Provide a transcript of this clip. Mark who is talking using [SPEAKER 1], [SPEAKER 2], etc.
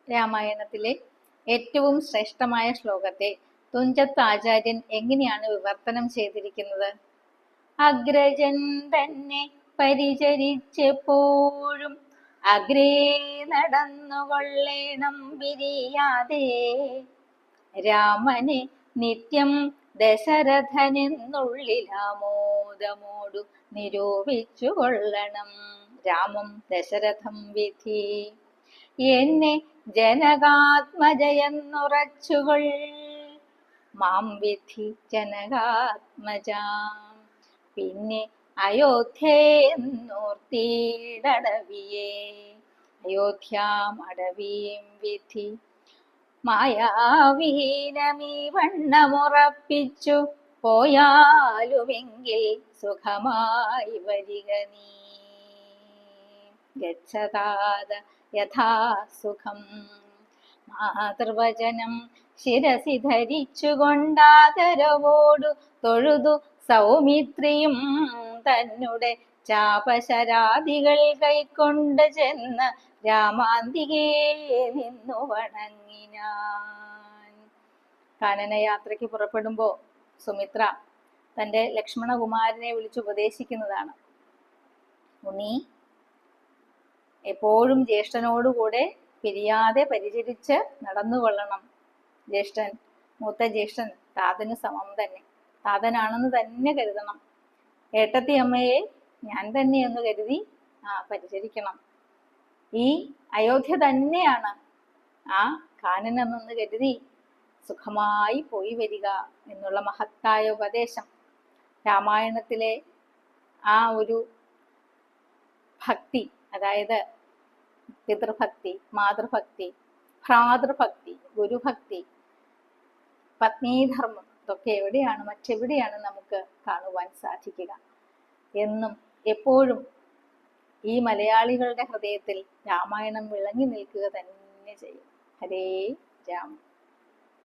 [SPEAKER 1] രാമായണത്തിലെ ഏറ്റവും ശ്രേഷ്ഠമായ ശ്ലോകത്തെ തുഞ്ചത്ത് ആചാര്യൻ എങ്ങനെയാണ് വിവർത്തനം ചെയ്തിരിക്കുന്നത്? അഗ്രജൻ തന്നെ പരിചരിച്ചെപ്പോഴും അഗ്രേ നടന്നുകൊള്ളേണം പിരിയാതെ, രാമനെ നിത്യം ദശരഥനെന്നുള്ളിലാമോദമോടു നിരൂപിച്ചു കൊള്ളണം. രാമം ദശരഥം വിധി എന്നെ ജനകാത്മജയെന്നുറച്ചുകൊൾ, മാം വിധി ജനകാത്മജാം. പിന്നെ അയോധ്യയെന്നോർത്തിടവിയെ, അയോധ്യാമടവീം വിധി മായാവീനമീ വണ്ണമുറപ്പിച്ചു പോയാലുമെങ്കിൽ സുഖമായി വരിക നീ. ഗച്ഛതാത യഥാ സുഖം. മാതൃവചനം ശിരസി ധരിച്ചുകൊണ്ടാദരവോടു തൊഴുതു സൗമിത്രിയും തന്നെ ചാപശരാദികൾ കൈക്കൊണ്ട് ചെന്ന് രാമാന്തികേ നിന്നു വണങ്ങിനാൻ. കാനനയാത്രയ്ക്ക് പുറപ്പെടുമ്പോ സുമിത്ര തന്റെ ലക്ഷ്മണകുമാരനെ വിളിച്ച് ഉപദേശിക്കുന്നതാണ്. ഉണ്ണി, എപ്പോഴും ജ്യേഷ്ഠനോടുകൂടെ പിരിയാതെ പരിചരിച്ച് നടന്നുകൊള്ളണം. ജ്യേഷ്ഠൻ, മൂത്ത ജ്യേഷ്ഠൻ താതന് സമം തന്നെ, താതനാണെന്ന് തന്നെ കരുതണം. ഏട്ടത്തി അമ്മയെ ഞാൻ തന്നെയെന്ന് കരുതി പരിചരിക്കണം. ഈ അയോധ്യ തന്നെയാണ് ആ കാനനമെന്ന് കരുതി സുഖമായി പോയി വരിക എന്നുള്ള മഹത്തായ ഉപദേശം രാമായണത്തിലെ ആ ഒരു ഭക്തി, അതായത് പിതൃഭക്തി, മാതൃഭക്തി, ഭ്രാതൃഭക്തി, ഗുരുഭക്തി, പത്നീധർമ്മം, ഇതൊക്കെ എവിടെയാണ്, മറ്റെവിടെയാണ് നമുക്ക് കാണുവാൻ സാധിക്കുക? എന്നും എപ്പോഴും ഈ മലയാളികളുടെ ഹൃദയത്തിൽ രാമായണം വിളങ്ങി നിൽക്കുക തന്നെ ചെയ്യും. ഹരേ രാമ.